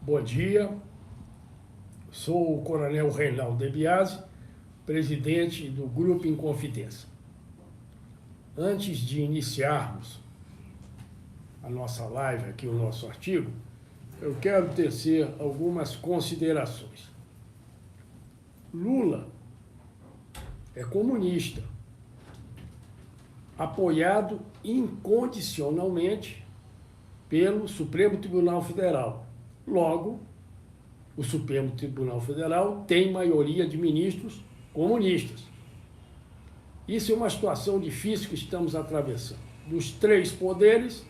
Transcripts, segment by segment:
Bom dia, sou o Coronel Reinaldo De Biasi, presidente do Grupo Inconfidência. Antes de iniciarmos a nossa live aqui, o nosso artigo, eu quero tecer algumas considerações. Lula é comunista, apoiado incondicionalmente pelo Supremo Tribunal Federal. Logo, o Supremo Tribunal Federal tem maioria de ministros comunistas. Isso é uma situação difícil que estamos atravessando. Dos três poderes,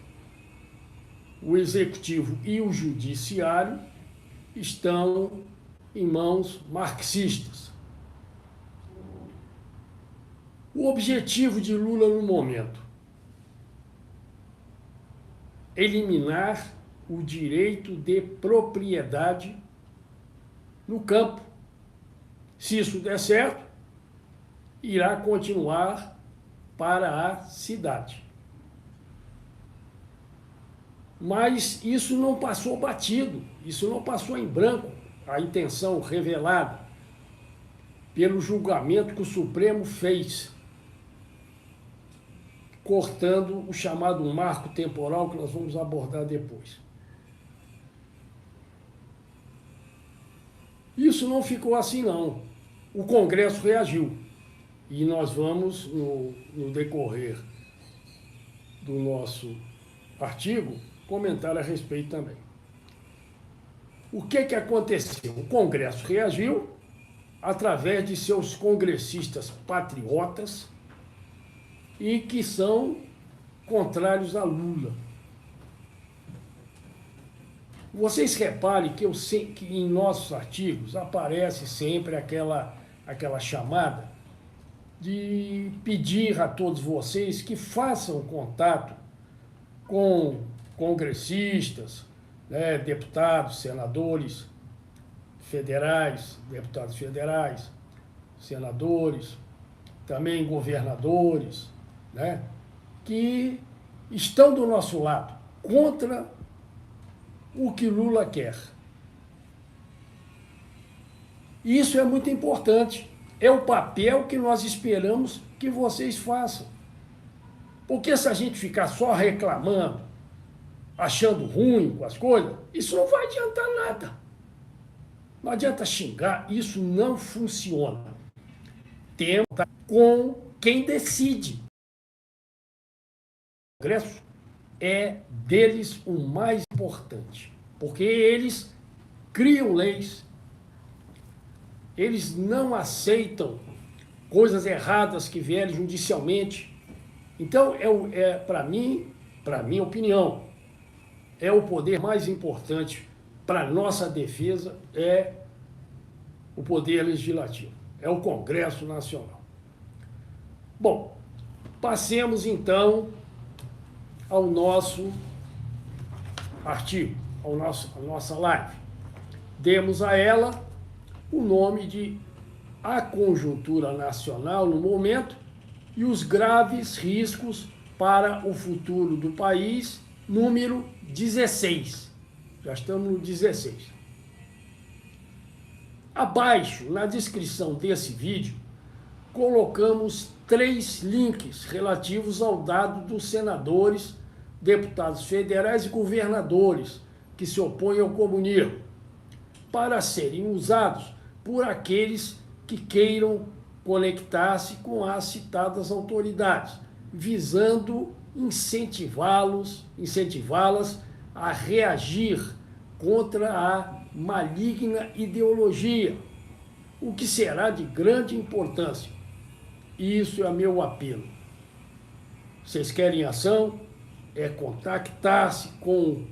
o Executivo e o Judiciário estão em mãos marxistas. O objetivo de Lula no momento: eliminar o direito de propriedade no campo. Se isso der certo, irá continuar para a cidade. Mas isso não passou batido, isso não passou em branco, a intenção revelada pelo julgamento que o Supremo fez, cortando o chamado marco temporal, que nós vamos abordar depois. Isso não ficou assim, não. O Congresso reagiu. E nós vamos, no decorrer do nosso artigo, comentar a respeito também. O que aconteceu? O Congresso reagiu através de seus congressistas patriotas e que são contrários a Lula. Vocês reparem que que em nossos artigos aparece sempre aquela chamada de pedir a todos vocês que façam contato com congressistas, né, deputados, senadores federais, deputados federais, senadores, também governadores, né, que estão do nosso lado, contra o que Lula quer. Isso é muito importante. É o papel que nós esperamos que vocês façam. Porque se a gente ficar só reclamando, achando ruim com as coisas, isso não vai adiantar nada. Não adianta xingar, isso não funciona. Temos com quem decide. O Congresso é deles o mais importante, porque eles criam leis, eles não aceitam coisas erradas que vierem judicialmente. Então, para minha opinião, é o poder mais importante para a nossa defesa, é o poder legislativo, é o Congresso Nacional. Bom, passemos então ao nosso artigo, à nossa live. Demos a ela o nome de A Conjuntura Nacional no Momento e os Graves Riscos para o Futuro do País, número 16. Já estamos no 16. Abaixo, na descrição desse vídeo, colocamos 3 links relativos ao dado dos senadores, deputados federais e governadores que se opõem ao comunismo, para serem usados por aqueles que queiram conectar-se com as citadas autoridades, visando incentivá-las a reagir contra a maligna ideologia, o que será de grande importância. Isso é meu apelo. Vocês querem ação? É contactar-se com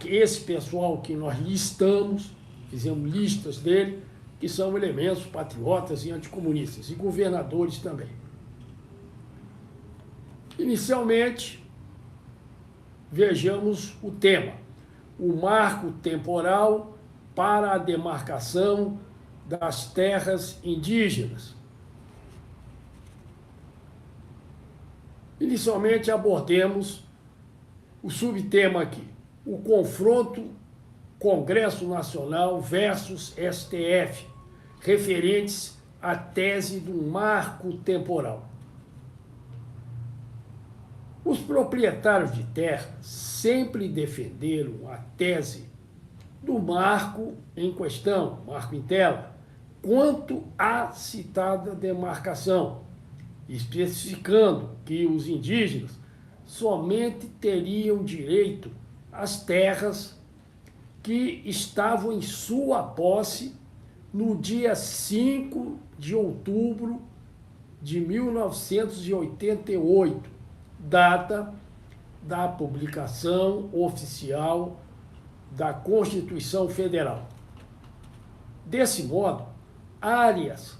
esse pessoal que nós listamos, fizemos listas dele, que são elementos patriotas e anticomunistas, e governadores também. Inicialmente, vejamos o tema: o marco temporal para a demarcação das terras indígenas. Inicialmente abordemos o subtema aqui, o confronto Congresso Nacional versus STF, referentes à tese do marco temporal. Os proprietários de terra sempre defenderam a tese do marco em questão, marco em tela, quanto à citada demarcação, especificando que os indígenas somente teriam direito às terras que estavam em sua posse no dia 5 de outubro de 1988, data da publicação oficial da Constituição Federal. Desse modo, áreas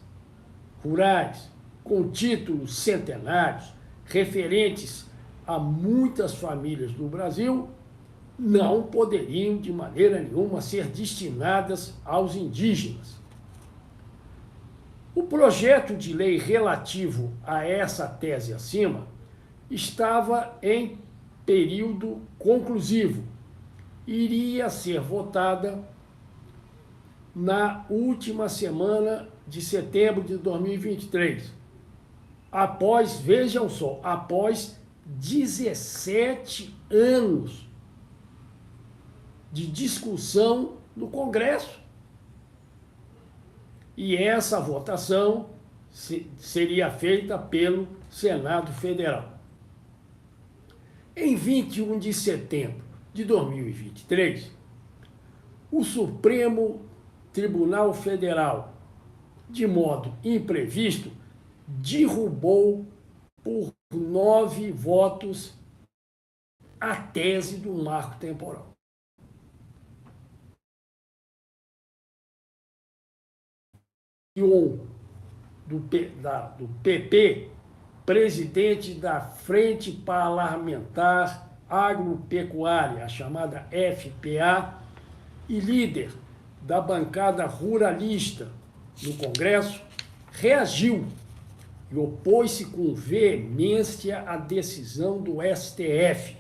rurais com títulos centenários, referentes a muitas famílias do Brasil, não poderiam de maneira nenhuma ser destinadas aos indígenas. O projeto de lei relativo a essa tese acima estava em período conclusivo. Iria ser votada na última semana de setembro de 2023. Após, vejam só, após 17 anos de discussão no Congresso. E essa votação seria feita pelo Senado Federal. Em 21 de setembro de 2023, o Supremo Tribunal Federal, de modo imprevisto, derrubou por 9 votos a tese do marco temporal. Do PP, presidente da Frente Parlamentar Agropecuária, a chamada FPA, e líder da bancada ruralista no Congresso, reagiu e opôs-se com veemência à decisão do STF,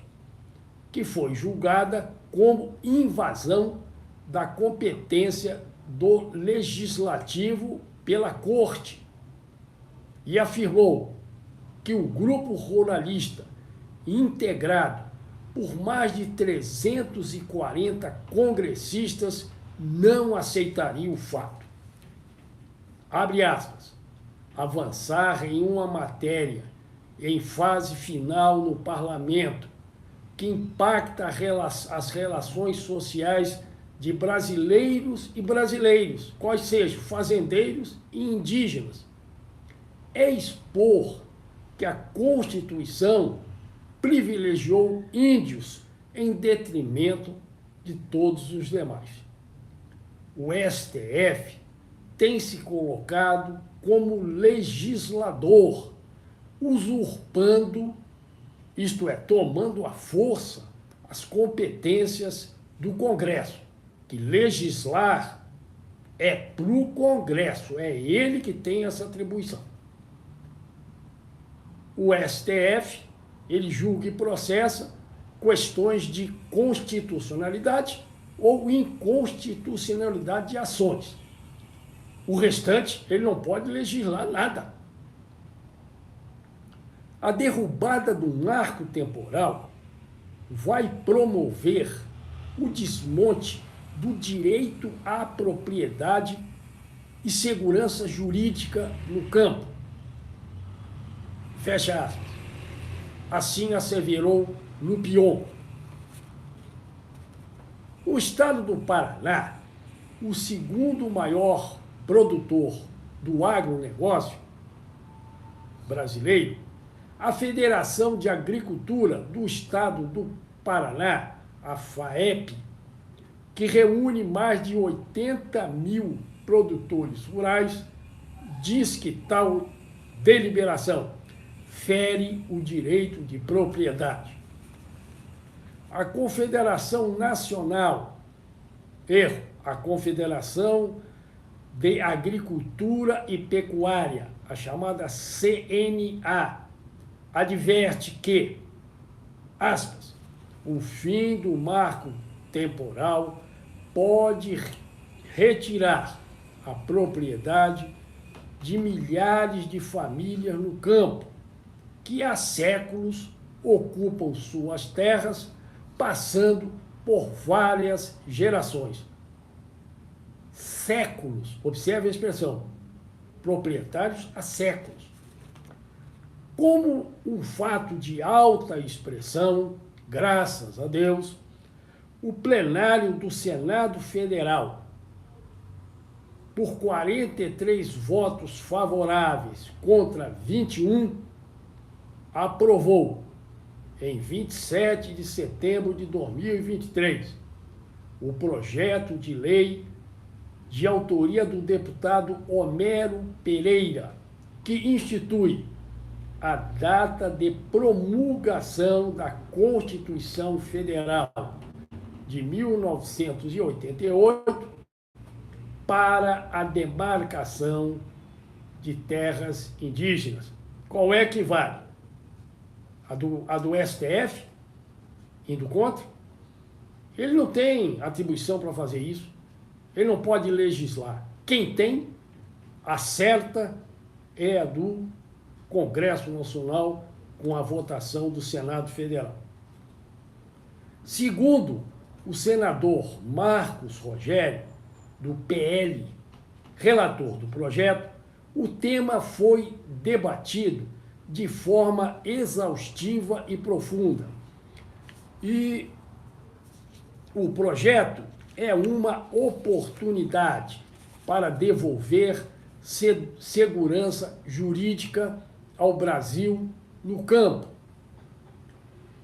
que foi julgada como invasão da competência do Legislativo pela Corte, e afirmou que o grupo ruralista, integrado por mais de 340 congressistas, não aceitaria o fato. Abre aspas. Avançar em uma matéria em fase final no parlamento que impacta as relações sociais de brasileiros e brasileiros, quais sejam fazendeiros e indígenas, é expor que a Constituição privilegiou índios em detrimento de todos os demais. O STF tem se colocado como legislador, usurpando, isto é, tomando à força as competências do Congresso, que legislar é para o Congresso, é ele que tem essa atribuição. O STF, ele julga e processa questões de constitucionalidade ou inconstitucionalidade de ações. O restante, ele não pode legislar nada. A derrubada do marco temporal vai promover o desmonte do direito à propriedade e segurança jurídica no campo. Fecha aspas. Assim asseverou Lupion. O estado do Paraná, o segundo maior produtor do agronegócio brasileiro, a Federação de Agricultura do Estado do Paraná, a FAEP, que reúne mais de 80 mil produtores rurais, diz que tal deliberação fere o direito de propriedade. A Confederação Nacional, a Confederação de Agricultura e Pecuária, a chamada CNA, adverte que, aspas, o fim do marco temporal pode retirar a propriedade de milhares de famílias no campo, que há séculos ocupam suas terras, passando por várias gerações. Séculos, observe a expressão, proprietários há séculos. Como um fato de alta expressão, graças a Deus, o plenário do Senado Federal, por 43 votos favoráveis contra 21, aprovou, em 27 de setembro de 2023, o projeto de lei de autoria do deputado Homero Pereira, que institui a data de promulgação da Constituição Federal de 1988 para a demarcação de terras indígenas. Qual é que vale? A do STF, indo contra? Ele não tem atribuição para fazer isso. Ele não pode legislar. Quem tem, acerta, é a do Congresso Nacional com a votação do Senado Federal. Segundo o senador Marcos Rogério, do PL, relator do projeto, o tema foi debatido de forma exaustiva e profunda. E o projeto é uma oportunidade para devolver segurança jurídica ao Brasil no campo.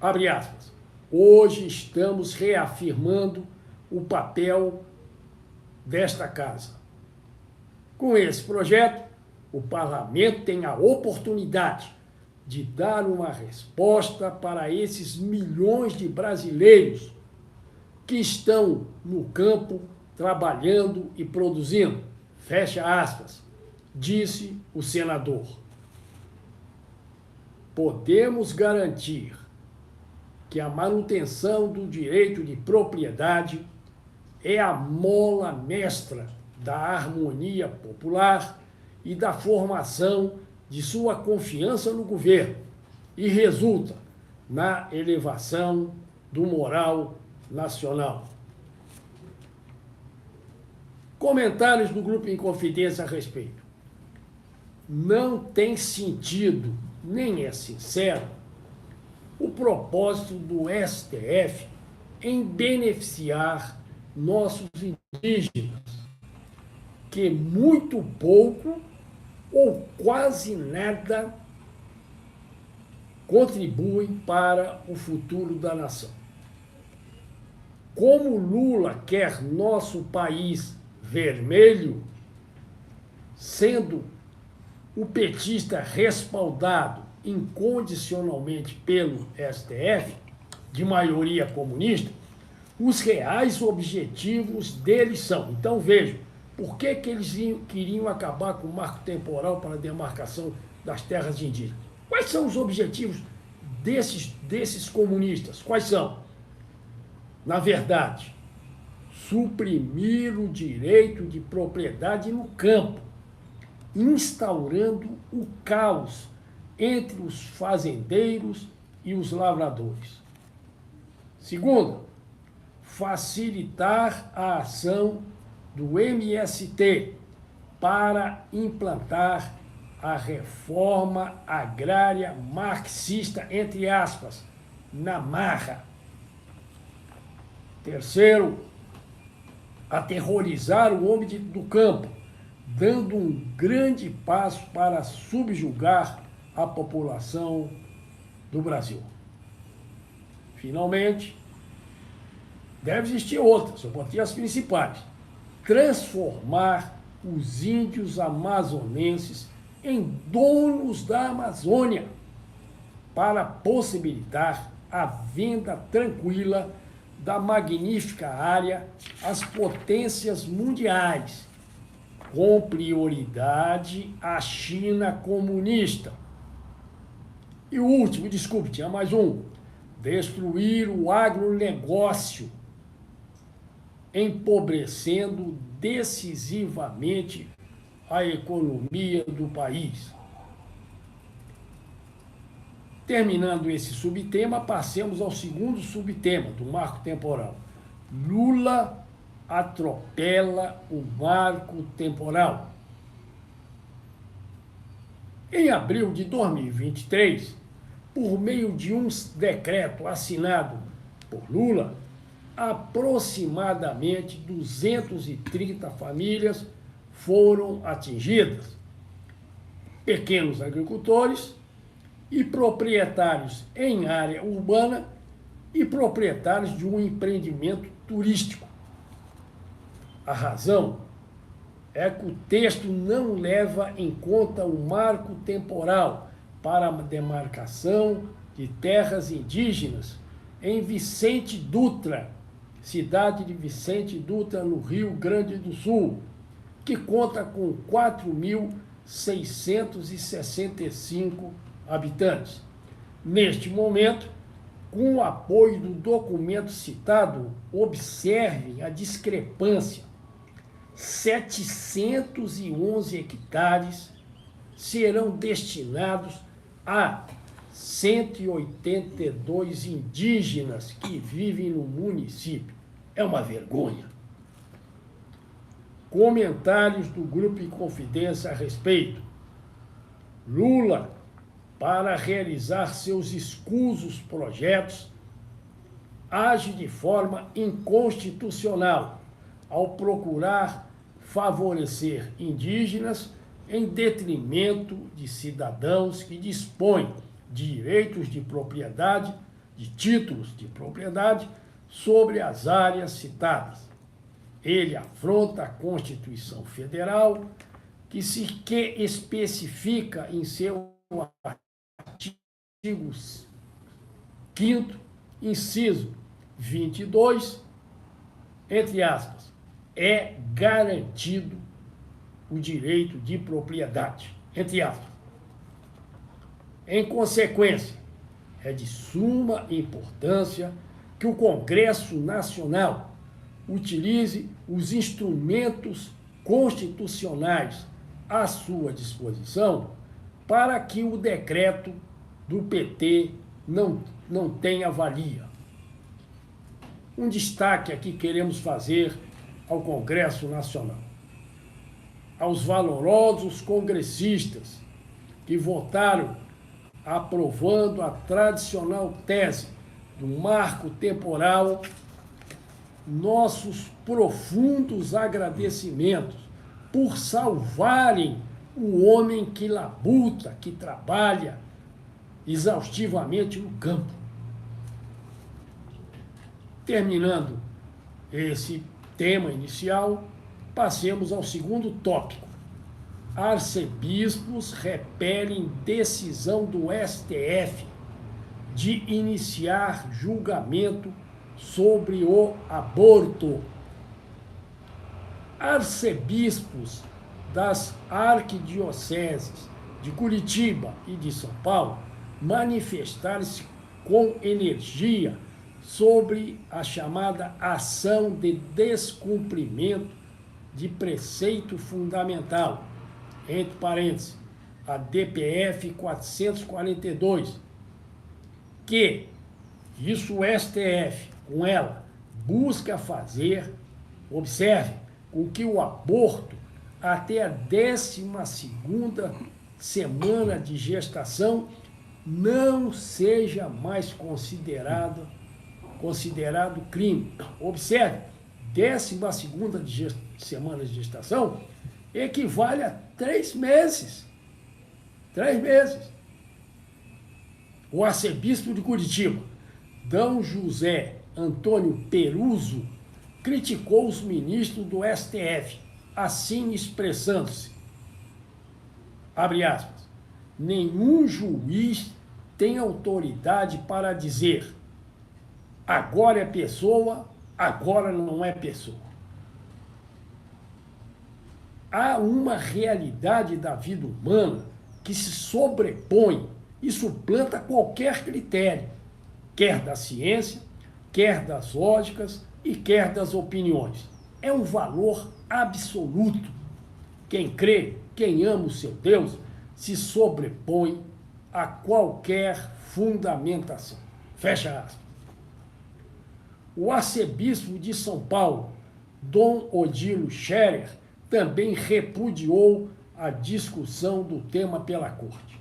Abre aspas. Hoje estamos reafirmando o papel desta casa. Com esse projeto, o parlamento tem a oportunidade de dar uma resposta para esses milhões de brasileiros que estão no campo trabalhando e produzindo. Fecha aspas, disse o senador. Podemos garantir que a manutenção do direito de propriedade é a mola mestra da harmonia popular e da formação de sua confiança no governo e resulta na elevação do moral nacional. Comentários do Grupo Inconfidência a respeito. Não tem sentido, nem é sincero, o propósito do STF em beneficiar nossos indígenas, que muito pouco ou quase nada contribuem para o futuro da nação. Como Lula quer nosso país vermelho, sendo o petista respaldado incondicionalmente pelo STF, de maioria comunista, os reais objetivos deles são. Então vejam, por que eles queriam acabar com o marco temporal para a demarcação das terras indígenas? Quais são os objetivos desses comunistas? Quais são? Na verdade, suprimir o direito de propriedade no campo, instaurando o caos entre os fazendeiros e os lavradores. Segundo, facilitar a ação do MST para implantar a reforma agrária marxista, entre aspas, na marra. Terceiro, aterrorizar o homem do campo, dando um grande passo para subjugar a população do Brasil. Finalmente, deve existir outras, eu botei as principais. Transformar os índios amazonenses em donos da Amazônia para possibilitar a venda tranquila da magnífica área às potências mundiais, com prioridade à China comunista. E o último, desculpe, tinha mais um. Destruir o agronegócio empobrecendo decisivamente a economia do país. Terminando esse subtema, passemos ao segundo subtema do marco temporal. Lula atropela o marco temporal. Em abril de 2023, por meio de um decreto assinado por Lula, aproximadamente 230 famílias foram atingidas. Pequenos agricultores e proprietários em área urbana e proprietários de um empreendimento turístico. A razão é que o texto não leva em conta o marco temporal para a demarcação de terras indígenas em Vicente Dutra, cidade de Vicente Dutra, no Rio Grande do Sul, que conta com 4.665 habitantes. Neste momento, com o apoio do documento citado, observem a discrepância. 711 hectares serão destinados a 182 indígenas que vivem no município. É uma vergonha. Comentários do Grupo Inconfidência a respeito. Lula, para realizar seus escusos projetos, age de forma inconstitucional ao procurar favorecer indígenas em detrimento de cidadãos que dispõem de direitos de propriedade, de títulos de propriedade sobre as áreas citadas. Ele afronta a Constituição Federal, que especifica em seu artigo 5º, inciso 22, entre aspas, é garantido o direito de propriedade, entre aspas. Em consequência, é de suma importância que o Congresso Nacional utilize os instrumentos constitucionais à sua disposição para que o decreto do PT não tenha valia. Um destaque aqui queremos fazer ao Congresso Nacional, aos valorosos congressistas que votaram aprovando a tradicional tese do marco temporal, nossos profundos agradecimentos por salvarem o homem que labuta, que trabalha exaustivamente no campo. Terminando esse tema inicial, passemos ao segundo tópico. Arcebispos repelem decisão do STF de iniciar julgamento sobre o aborto. Arcebispos das arquidioceses de Curitiba e de São Paulo manifestaram-se com energia sobre a chamada ação de descumprimento de preceito fundamental, entre parênteses, a DPF 442, que isso o STF, com ela, busca fazer, observe, com que o aborto até a 12ª semana de gestação não seja mais considerado crime. Observe, 12ª semana de gestação equivale a 3 meses. 3 meses. O arcebispo de Curitiba, D. José Antônio Peruso, criticou os ministros do STF, assim expressando-se, abre aspas, nenhum juiz tem autoridade para dizer agora é pessoa, agora não é pessoa. Há uma realidade da vida humana que se sobrepõe e suplanta qualquer critério, quer da ciência, quer das lógicas e quer das opiniões. É um valor absoluto. Quem crê, quem ama o seu Deus, se sobrepõe a qualquer fundamentação. Fecha aspas. O arcebispo de São Paulo, Dom Odilo Scherer, também repudiou a discussão do tema pela corte.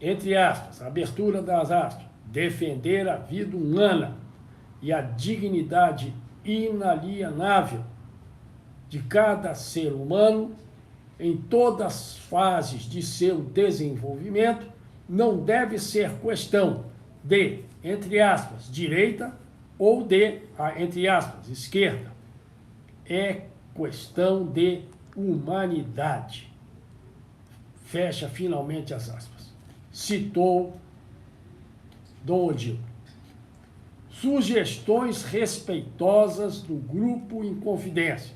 Entre aspas, abertura das aspas, defender a vida humana e a dignidade inalienável de cada ser humano em todas as fases de seu desenvolvimento não deve ser questão de, entre aspas, direita ou de, entre aspas, esquerda. É questão de humanidade. Fecha finalmente as aspas. Citou Dom Odilo. Sugestões respeitosas do grupo em confidência.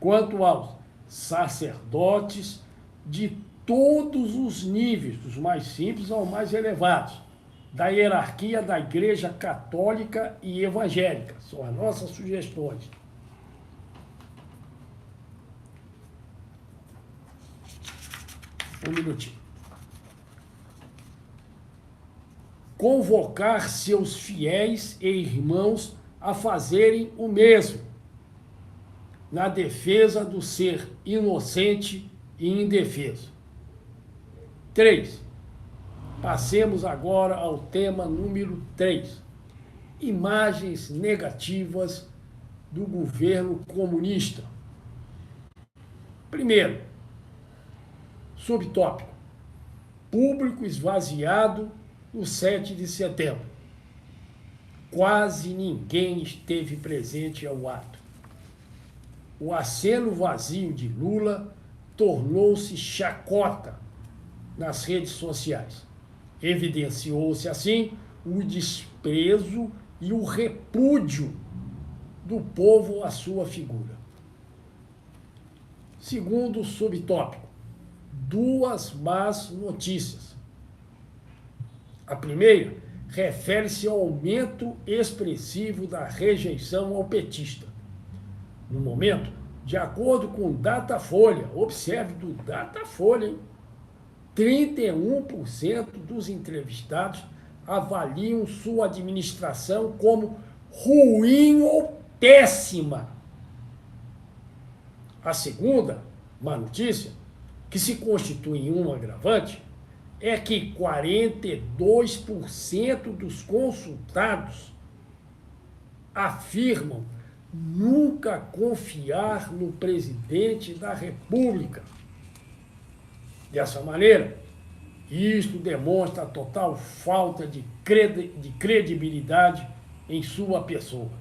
Quanto aos sacerdotes de todos os níveis, dos mais simples aos mais elevados, da hierarquia da Igreja Católica e Evangélica. São as nossas sugestões. Um minutinho. Convocar seus fiéis e irmãos a fazerem o mesmo, na defesa do ser inocente e indefeso. 3. Passemos agora ao tema número 3. Imagens negativas do governo comunista. Primeiro, subtópico: público esvaziado no 7 de setembro. Quase ninguém esteve presente ao ato. O aceno vazio de Lula tornou-se chacota nas redes sociais. Evidenciou-se, assim, o desprezo e o repúdio do povo à sua figura. Segundo subtópico, duas más notícias. A primeira refere-se ao aumento expressivo da rejeição ao petista. No momento, de acordo com o Datafolha, observe do Datafolha, hein? 31% dos entrevistados avaliam sua administração como ruim ou péssima. A segunda má notícia, que se constitui em um agravante, é que 42% dos consultados afirmam nunca confiar no presidente da República. Dessa maneira, isto demonstra a total falta de credibilidade em sua pessoa.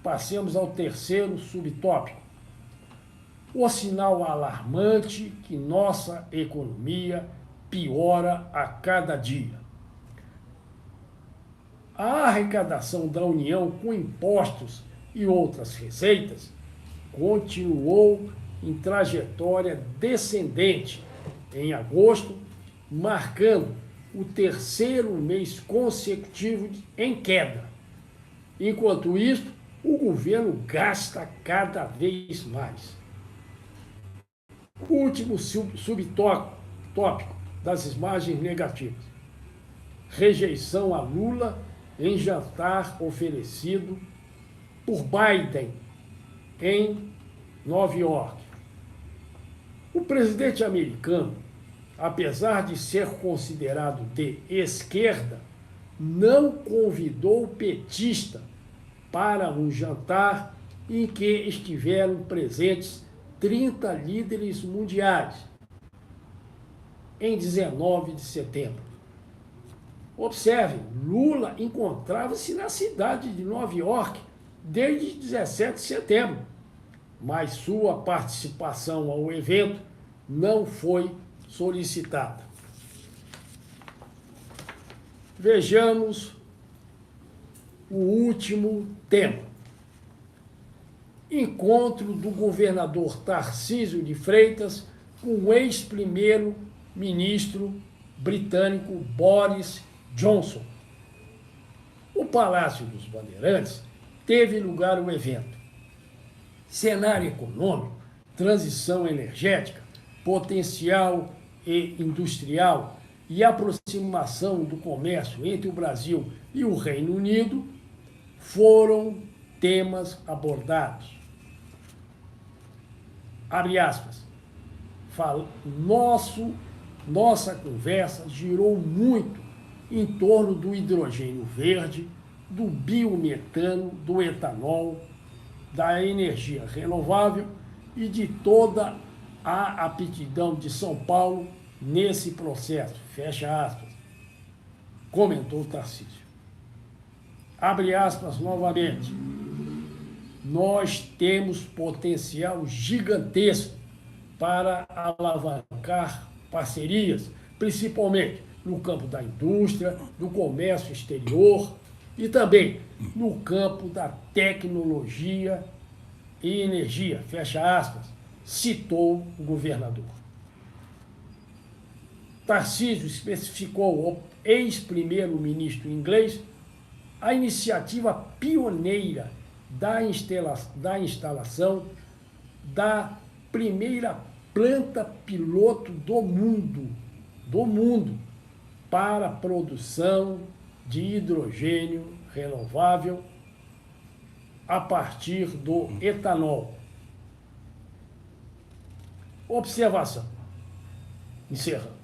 Passemos ao terceiro subtópico. O sinal alarmante que nossa economia piora a cada dia. A arrecadação da União com impostos e outras receitas continuou em trajetória descendente em agosto, marcando o terceiro mês consecutivo em queda. Enquanto isso, o governo gasta cada vez mais. O último subtópico das imagens negativas. Rejeição a Lula em jantar oferecido por Biden em Nova York. O presidente americano, apesar de ser considerado de esquerda, não convidou o petista para um jantar em que estiveram presentes 30 líderes mundiais, em 19 de setembro. Observem, Lula encontrava-se na cidade de Nova York desde 17 de setembro, mas sua participação ao evento não foi solicitada. Vejamos o último tema. Encontro do governador Tarcísio de Freitas com o ex-primeiro-ministro britânico Boris Johnson. O Palácio dos Bandeirantes teve lugar o evento. Cenário econômico, transição energética, potencial e industrial e aproximação do comércio entre o Brasil e o Reino Unido foram temas abordados. Abre aspas. Nossa conversa girou muito em torno do hidrogênio verde, do biometano, do etanol, da energia renovável e de toda a aptidão de São Paulo nesse processo, fecha aspas, comentou Tarcísio. Abre aspas novamente. Nós temos potencial gigantesco para alavancar parcerias, principalmente no campo da indústria, do comércio exterior e também no campo da tecnologia e energia, fecha aspas, citou o governador. Tarcísio especificou ao ex-primeiro-ministro inglês a iniciativa pioneira da instalação da primeira planta piloto do mundo para a produção de hidrogênio renovável a partir do etanol. Observação. Encerrando.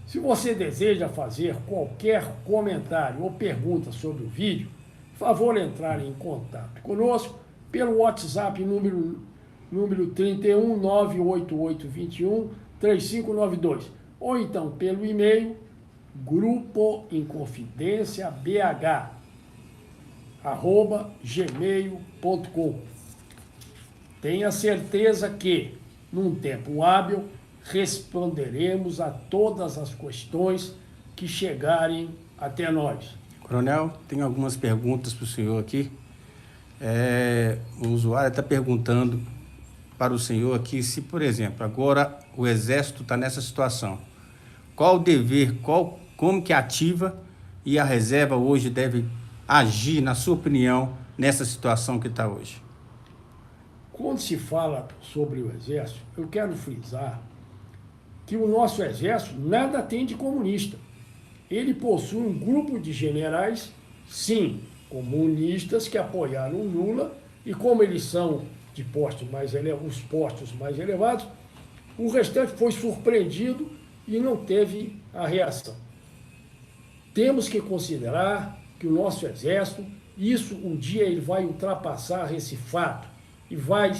Se você deseja fazer qualquer comentário ou pergunta sobre o vídeo, favor entrar em contato conosco pelo WhatsApp número 31 98821 3592 ou então pelo e-mail grupoinconfidenciabh@gmail.com. Tenha certeza que, num tempo hábil, responderemos a todas as questões que chegarem até nós. Coronel, tem algumas perguntas para o senhor aqui. O usuário está perguntando para o senhor aqui se, por exemplo, agora o Exército está nessa situação. Qual o dever, como que a ativa e a reserva hoje deve agir, na sua opinião, nessa situação que está hoje? Quando se fala sobre o Exército, eu quero frisar que o nosso Exército nada tem de comunista. Ele possui um grupo de generais, sim, comunistas que apoiaram o Lula, e como eles são de os postos mais elevados, o restante foi surpreendido e não teve a reação. Temos que considerar que o nosso Exército, isso um dia ele vai ultrapassar esse fato e vai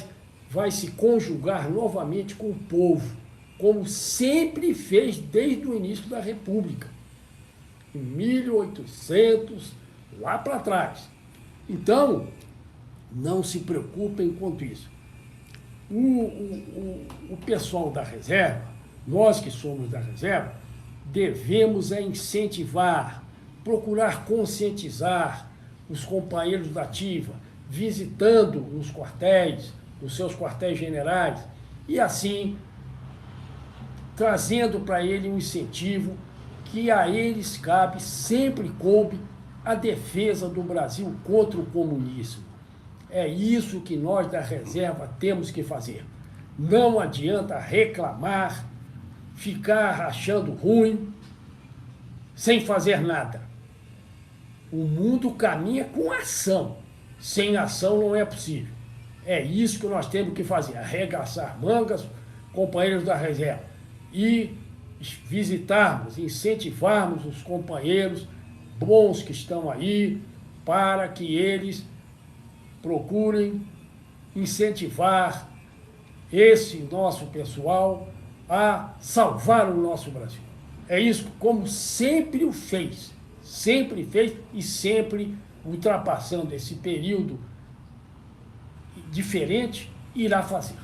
se conjugar novamente com o povo, como sempre fez desde o início da República, em 1800, lá para trás. Então, não se preocupem quanto isso. O pessoal da reserva, nós que somos da reserva, devemos incentivar, procurar conscientizar os companheiros da ativa, visitando os quartéis, os seus quartéis generais, e assim trazendo para ele um incentivo que a eles cabe, sempre coube, a defesa do Brasil contra o comunismo. É isso que nós da reserva temos que fazer. Não adianta reclamar, ficar achando ruim, sem fazer nada. O mundo caminha com ação. Sem ação não é possível. É isso que nós temos que fazer, arregaçar mangas, companheiros da reserva, e visitarmos, incentivarmos os companheiros bons que estão aí, para que eles procurem incentivar esse nosso pessoal a salvar o nosso Brasil. É isso, como sempre o fez, e sempre ultrapassando esse período diferente, irá fazer.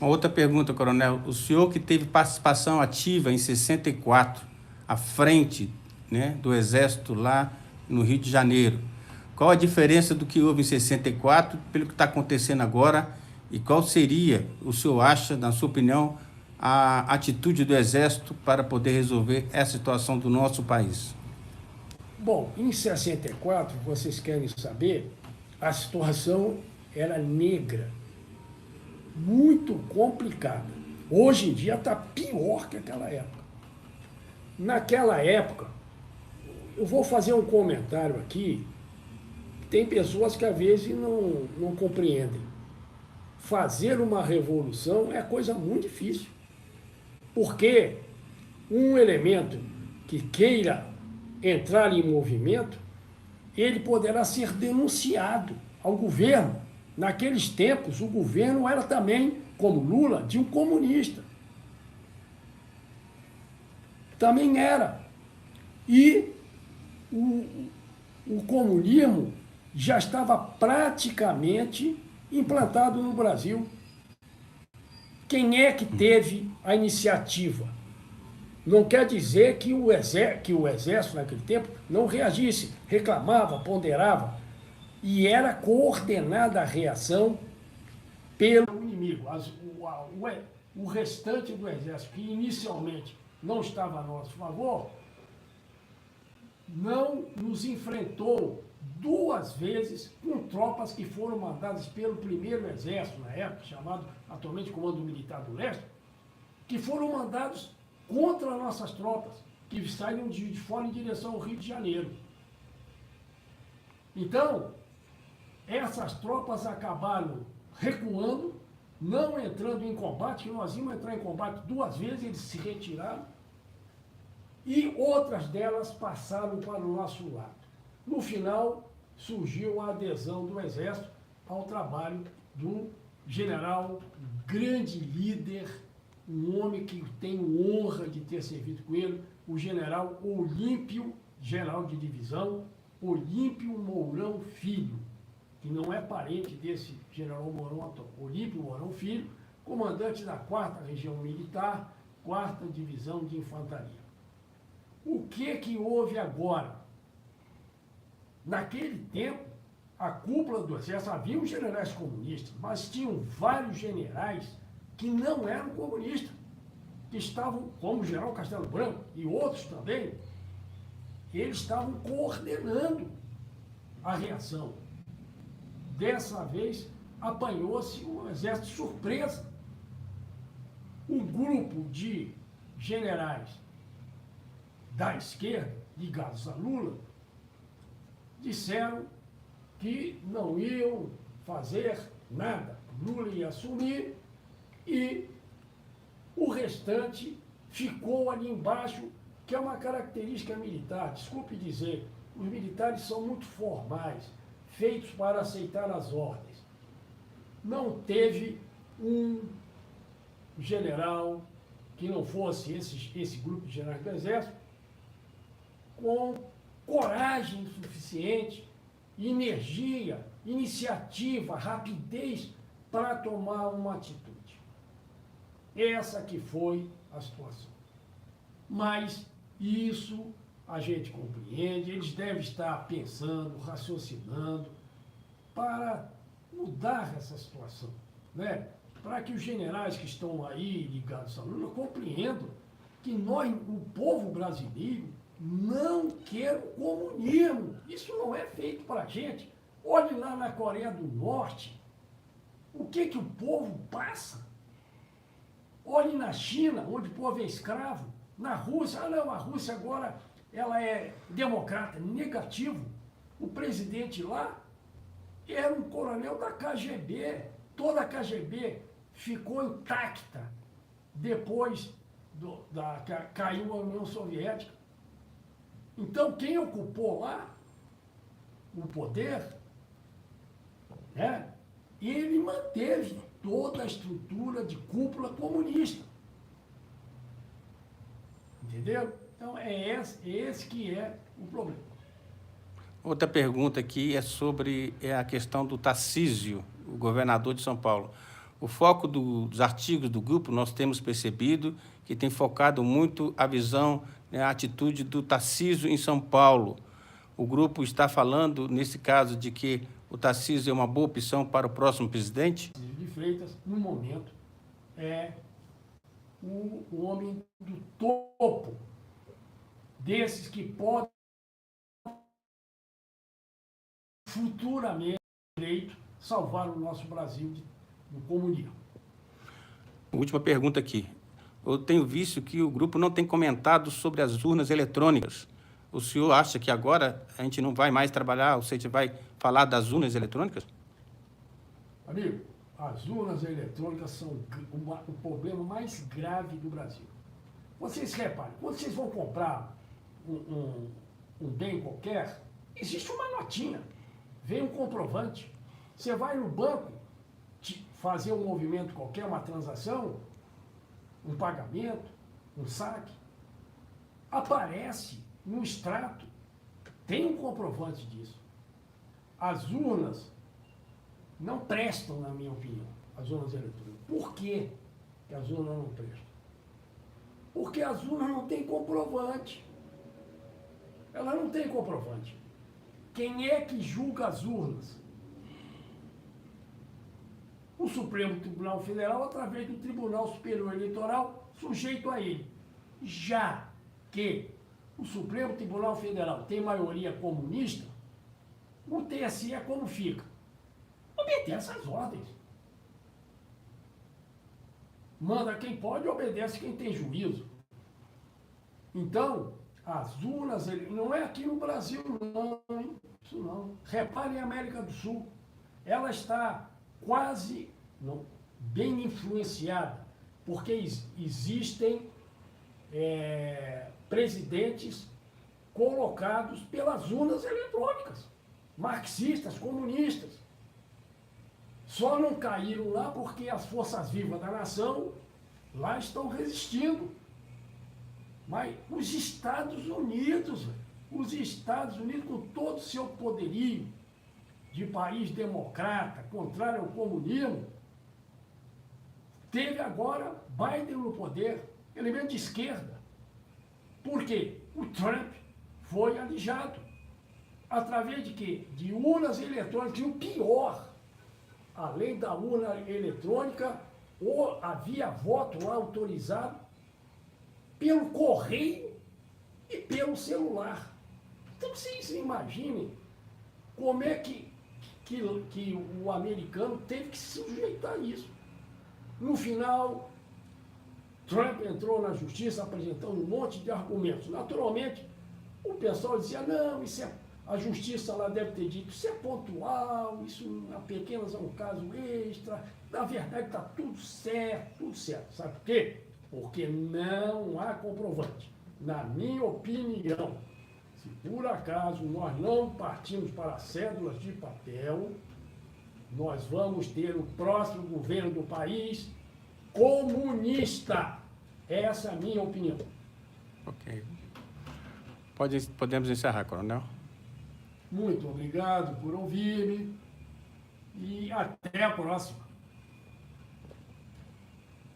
Uma outra pergunta, Coronel. O senhor que teve participação ativa em 64, à frente, né, do Exército lá no Rio de Janeiro, qual a diferença do que houve em 64 pelo que está acontecendo agora, e qual seria, o senhor acha, na sua opinião, a atitude do Exército para poder resolver essa situação do nosso país? Bom, em 64, vocês querem saber, a situação era negra, muito complicada. Hoje em dia está pior que aquela época. Naquela época, eu vou fazer um comentário aqui, tem pessoas que às vezes não compreendem. Fazer uma revolução é coisa muito difícil, porque um elemento que queira entrar em movimento, ele poderá ser denunciado ao governo. Naqueles tempos, o governo era também, como Lula, de um comunista. Também era. E o comunismo já estava praticamente implantado no Brasil. Quem é que teve a iniciativa? Não quer dizer que o exército, naquele tempo, não reagisse, reclamava, ponderava, e era coordenada a reação pelo inimigo. O restante do exército, que inicialmente não estava a nosso favor, não nos enfrentou 2 vezes com tropas que foram mandadas pelo primeiro exército, na época, chamado atualmente Comando Militar do Leste, que foram mandados contra nossas tropas, que saíram de fora em direção ao Rio de Janeiro. Então, essas tropas acabaram recuando, não entrando em combate, que nós íamos entrar em combate 2 vezes, eles se retiraram, e outras delas passaram para o nosso lado. No final, surgiu a adesão do Exército ao trabalho do general, grande líder, um homem que tenho honra de ter servido com ele, o general Olímpio, general de divisão, Olímpio Mourão Filho, que não é parente desse general Mourão atual. Olímpio Mourão Filho, comandante da 4ª Região Militar, 4ª Divisão de Infantaria. O que houve agora? Naquele tempo, a cúpula do Exército, havia os generais comunistas, mas tinham vários generais que não eram comunistas, que estavam, como o general Castelo Branco e outros também, eles estavam coordenando a reação. Dessa vez, apanhou-se um exército de surpresa. Um grupo de generais da esquerda, ligados a Lula, disseram que não iam fazer nada. Lula ia assumir e o restante ficou ali embaixo, que é uma característica militar. Desculpe dizer, os militares são muito formais, feitos para aceitar as ordens. Não teve um general que não fosse esse grupo de generais do Exército com coragem suficiente, energia, iniciativa, rapidez para tomar uma atitude. Essa que foi a situação. Mas isso a gente compreende, eles devem estar pensando, raciocinando para mudar essa situação, né? Para que os generais que estão aí ligados a Lula compreendam que nós, o povo brasileiro, não quer o comunismo. Isso não é feito para a gente. Olhe lá na Coreia do Norte, o que o povo passa. Olhe na China, onde o povo é escravo. Na Rússia, a Rússia agora ela é democrata, negativo. O presidente lá era um coronel da KGB. Toda a KGB ficou intacta depois que caiu a União Soviética. Então, quem ocupou lá o poder, né, ele manteve toda a estrutura de cúpula comunista. Entendeu? Então, é esse que é o problema. Outra pergunta aqui é sobre a questão do Tarcísio, o governador de São Paulo. O foco dos artigos do grupo, nós temos percebido que tem focado muito a visão, né, a atitude do Tarcísio em São Paulo. O grupo está falando, nesse caso, de que o Tarcísio é uma boa opção para o próximo presidente? De Freitas, no momento, é o homem do topo, desses que podem futuramente direito salvar o nosso Brasil do comunismo. Última pergunta aqui. Eu tenho visto que o grupo não tem comentado sobre as urnas eletrônicas. O senhor acha que agora a gente não vai mais trabalhar, ou seja, vai falar das urnas eletrônicas? Amigo, as urnas eletrônicas são o problema mais grave do Brasil. Vocês reparem, quando vocês vão comprar um bem qualquer, existe uma notinha, vem um comprovante. Você vai no banco fazer um movimento qualquer, uma transação, um pagamento, um saque, aparece no extrato, tem um comprovante disso. As urnas não prestam, na minha opinião, as urnas eletrônicas. Por que as urnas não prestam? Porque as urnas não têm comprovante. Ela não tem comprovante. Quem é que julga as urnas? O Supremo Tribunal Federal, através do Tribunal Superior Eleitoral, sujeito a ele. Já que o Supremo Tribunal Federal tem maioria comunista, o TSE é como fica? Obedece às ordens. Manda quem pode, obedece quem tem juízo. Então, as urnas, não é aqui no Brasil, não, hein? Isso não. Repare em América do Sul. Ela está quase bem influenciada, porque existem presidentes colocados pelas urnas eletrônicas, marxistas, comunistas. Só não caíram lá porque as forças vivas da nação lá estão resistindo. Mas os Estados Unidos com todo o seu poderio de país democrata, contrário ao comunismo, teve agora Biden no poder, elemento de esquerda. Por quê? O Trump foi alijado. Através de quê? De urnas eletrônicas. E o pior, além da urna eletrônica, havia voto lá autorizado pelo correio e pelo celular. Então vocês imaginem como é que o americano teve que se sujeitar a isso. No final, Trump entrou na justiça apresentando um monte de argumentos. Naturalmente, o pessoal dizia, não, a justiça lá deve ter dito, isso é pontual, isso apenas é um caso extra. Na verdade, está tudo certo, tudo certo. Sabe por quê? Porque não há comprovante. Na minha opinião, se por acaso nós não partimos para cédulas de papel, nós vamos ter o próximo governo do país comunista. Essa é a minha opinião. Ok. Podemos encerrar, coronel? Muito obrigado por ouvir-me e até a próxima.